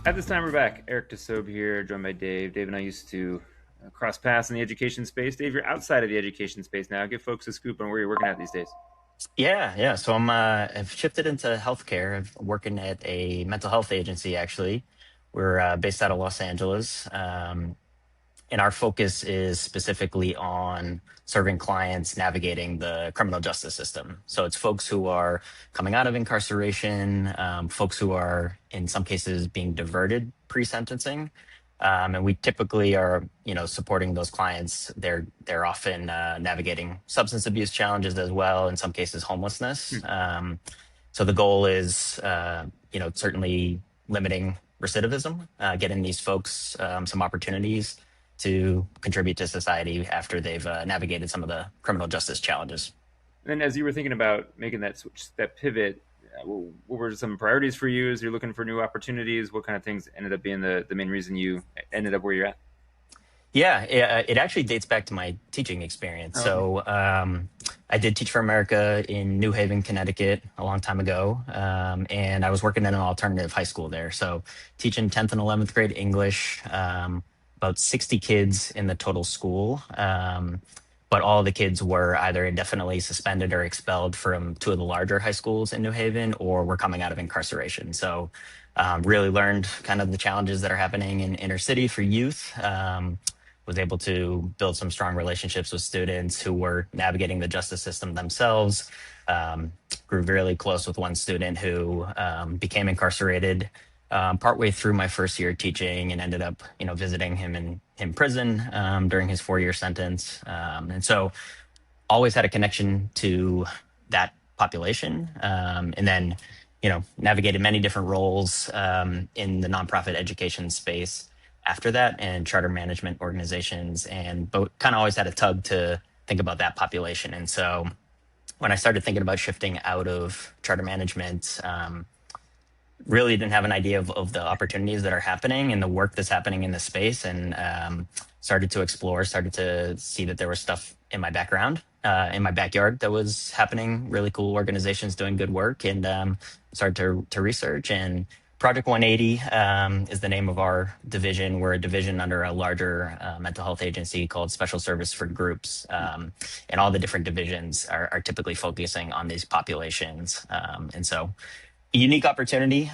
At this time, we're back. Eric Tassone here, joined by Dave. Dave and I used to cross paths in the education space. Dave, you're outside of the education space now. Give folks a scoop on where you're working at these days. Yeah. So I've shifted into healthcare. I'm working at a mental health agency. Actually, we're based out of Los Angeles, and our focus is specifically on serving clients navigating the criminal justice system. So it's folks who are coming out of incarceration, folks who are in some cases being diverted pre-sentencing. And we typically are, supporting those clients. They're often navigating substance abuse challenges as well. In some cases, homelessness. Hmm. So the goal is, certainly limiting recidivism, getting these folks some opportunities to contribute to society after they've navigated some of the criminal justice challenges. And then, as you were thinking about making that switch, that pivot, what were some priorities for you as you're looking for new opportunities? What kind of things ended up being the main reason you ended up where you're at? Yeah, it actually dates back to my teaching experience. Oh, okay. So I did teach for America in New Haven, Connecticut, a long time ago, and I was working in an alternative high school there. So teaching 10th and 11th grade English, about 60 kids in the total school. But all the kids were either indefinitely suspended or expelled from two of the larger high schools in New Haven, or were coming out of incarceration. So really learned kind of the challenges that are happening in inner city for youth. Was able to build some strong relationships with students who were navigating the justice system themselves. Um, Grew really close with one student who became incarcerated partway through my first year teaching, and ended up, visiting him in prison during his 4 year sentence. And so always had a connection to that population. And then, navigated many different roles in the nonprofit education space after that, and charter management organizations, and but kind of always had a tug to think about that population. And so when I started thinking about shifting out of charter management, really didn't have an idea of the opportunities that are happening and the work that's happening in the space, and started to explore, started to see that there was stuff in my background, in my backyard, that was happening, really cool organizations doing good work, and started to research. And Project 180 is the name of our division. We're a division under a larger mental health agency called Special Service for Groups. And all the different divisions are typically focusing on these populations. And so unique opportunity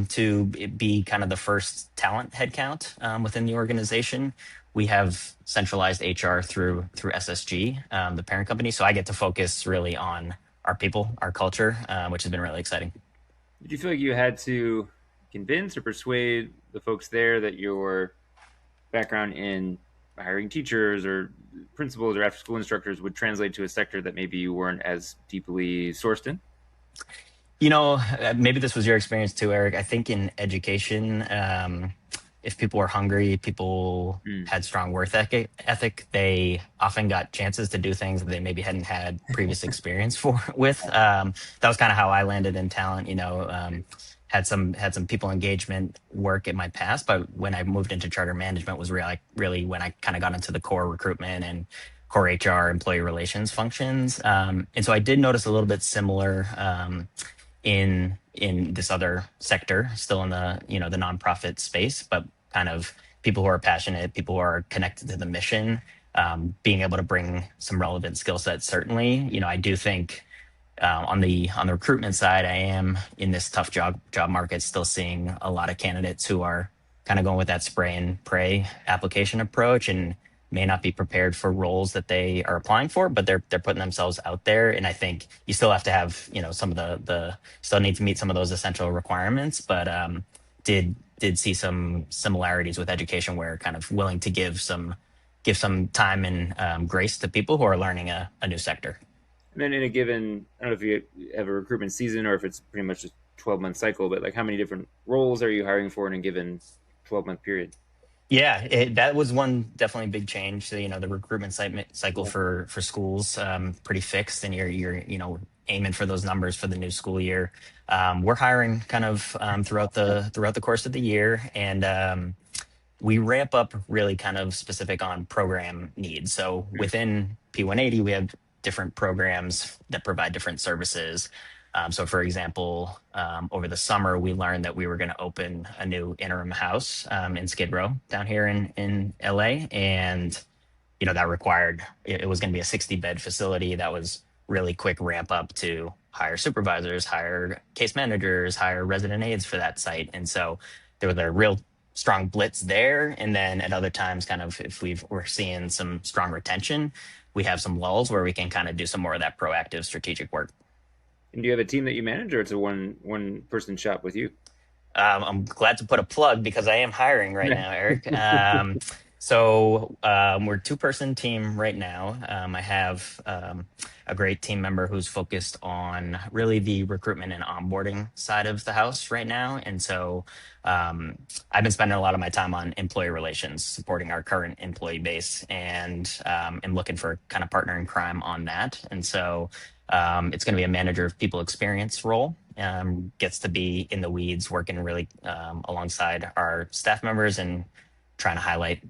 to be kind of the first talent headcount within the organization. We have centralized HR through SSG, the parent company. So I get to focus really on our people, our culture, which has been really exciting. Did you feel like you had to convince or persuade the folks there that your background in hiring teachers or principals or after school instructors would translate to a sector that maybe you weren't as deeply sourced in? Maybe this was your experience too, Eric. I think in education, if people were hungry, people Mm. had strong work ethic, they often got chances to do things that they maybe hadn't had previous experience for with. That was kind of how I landed in talent. Had some people engagement work in my past, but when I moved into charter management was really when I kind of got into the core recruitment and core HR employee relations functions. And so I did notice a little bit similar. In this other sector, still in the nonprofit space, but kind of people who are passionate, people who are connected to the mission, being able to bring some relevant skill sets. Certainly, I do think on the recruitment side, I am in this tough job market, still seeing a lot of candidates who are kind of going with that spray and pray application approach, and may not be prepared for roles that they are applying for, but they're putting themselves out there. And I think you still have to have, some of the still need to meet some of those essential requirements, but did see some similarities with education, where kind of willing to give some time and grace to people who are learning a new sector. And then in a given, I don't know if you have a recruitment season or if it's pretty much a 12-month cycle, but like how many different roles are you hiring for in a given 12-month period? Yeah, that was one definitely big change. So, the recruitment cycle Yeah. for schools, pretty fixed, and you're aiming for those numbers for the new school year. We're hiring kind of throughout the course of the year, and we ramp up really kind of specific on program needs. So Mm. within P180, we have different programs that provide different services. So, for example, over the summer, we learned that we were going to open a new interim house in Skid Row down here in LA. And that required it was going to be a 60-bed facility that was really quick ramp up to hire supervisors, hire case managers, hire resident aides for that site. And so there was a real strong blitz there. And then at other times, kind of if we're seeing some strong retention, we have some lulls where we can kind of do some more of that proactive strategic work. And do you have a team that you manage, or it's a one person shop with you? I'm glad to put a plug because I am hiring right now, Eric. We're a two-person team right now. I have a great team member who's focused on really the recruitment and onboarding side of the house right now. And so I've been spending a lot of my time on employee relations, supporting our current employee base, and am looking for kind of partner in crime on that. And so it's going to be a manager of people experience role. Gets to be in the weeds, working really alongside our staff members and trying to highlight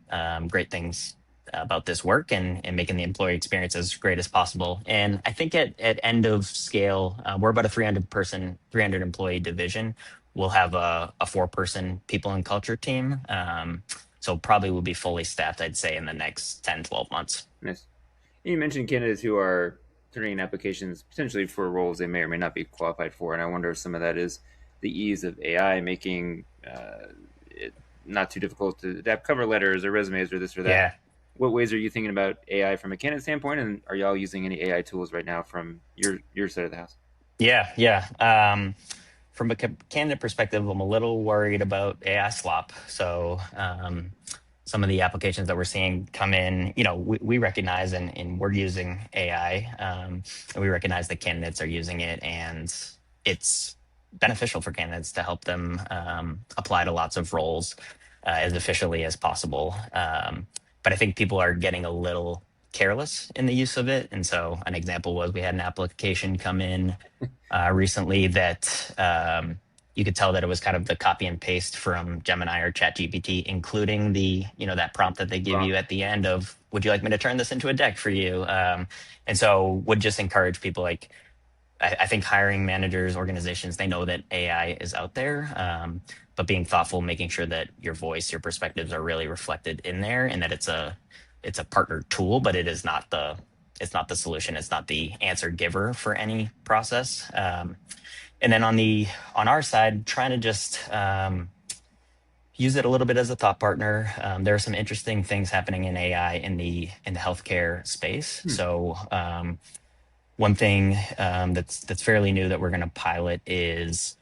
great things about this work and making the employee experience as great as possible. And I think at end of scale, we're about a 300 employee division. We'll have a 4-person people and culture team. So probably will be fully staffed, I'd say, in the next 10, 12 months. Nice. And you mentioned candidates who are turning in applications potentially for roles they may or may not be qualified for, and I wonder if some of that is the ease of AI making it not too difficult to adapt cover letters or resumes or this or that. Yeah. What ways are you thinking about AI from a candidate standpoint, and are y'all using any AI tools right now from your side of the house? Yeah, yeah. From a candidate perspective, I'm a little worried about AI slop. So some of the applications that we're seeing come in, we recognize and we're using AI, and we recognize that candidates are using it, and it's beneficial for candidates to help them apply to lots of roles as efficiently as possible. But I think people are getting a little careless in the use of it. And so an example was we had an application come in recently that you could tell that it was kind of the copy and paste from Gemini or ChatGPT, including that prompt that they give you at the end of, would you like me to turn this into a deck for you? And so would just encourage people like, I think hiring managers, organizations, they know that AI is out there, but being thoughtful, making sure that your voice, your perspectives are really reflected in there, and that it's a partner tool, but it's not the solution. It's not the answer giver for any process. And then on our side, trying to just use it a little bit as a thought partner. There are some interesting things happening in AI in the healthcare space. So one thing that's fairly new that we're going to pilot is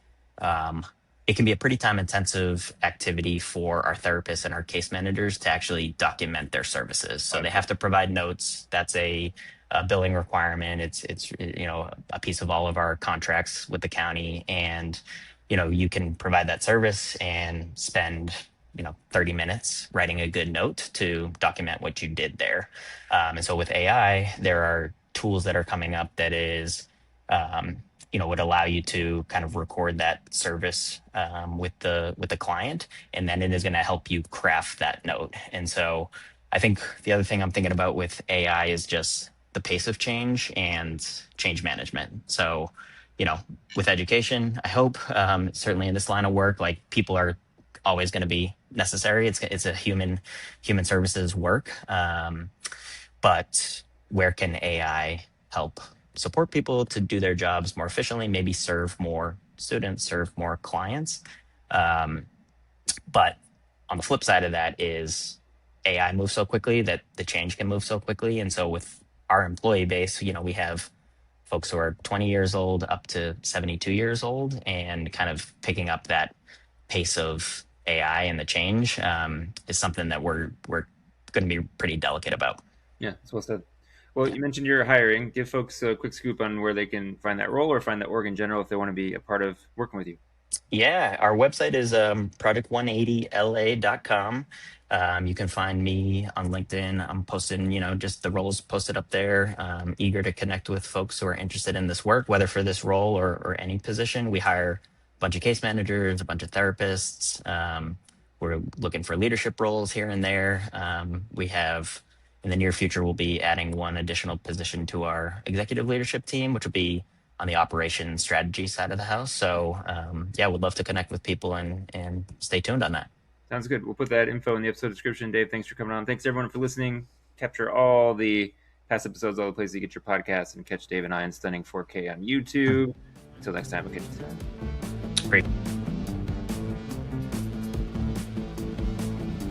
it can be a pretty time intensive activity for our therapists and our case managers to actually document their services. So they have to provide notes. That's a billing requirement. It's a piece of all of our contracts with the county, and you can provide that service and spend 30 minutes writing a good note to document what you did there. And so with AI, there are tools that are coming up that is would allow you to kind of record that service with the client, and then it is going to help you craft that note. And so I think the other thing I'm thinking about with AI is just the pace of change and change management. So with education, I hope certainly in this line of work, like people are always going to be necessary. It's a human services work, but where can AI help support people to do their jobs more efficiently, maybe serve more students, serve more clients? But on the flip side of that is AI moves so quickly that the change can move so quickly. And so with our employee base, we have folks who are 20 years old up to 72 years old, and kind of picking up that pace of AI and the change is something that we're going to be pretty delicate about. Yeah, that's well said. Well, you mentioned you're hiring. Give folks a quick scoop on where they can find that role or find that org in general if they want to be a part of working with you. Yeah, our website is project180la.com. You can find me on LinkedIn. I'm posting, just the roles posted up there. Eager to connect with folks who are interested in this work, whether for this role or any position. We hire a bunch of case managers, a bunch of therapists. We're looking for leadership roles here and there. We have, in the near future, we'll be adding one additional position to our executive leadership team, which will be on the operation strategy side of the house. So yeah, would love to connect with people and stay tuned on that. Sounds good. We'll put that info in the episode description. Dave, thanks for coming on. Thanks everyone for listening. Capture all the past episodes, all the places you get your podcasts, and catch Dave and I in stunning 4K on YouTube. Until next time, we'll catch you soon. Great.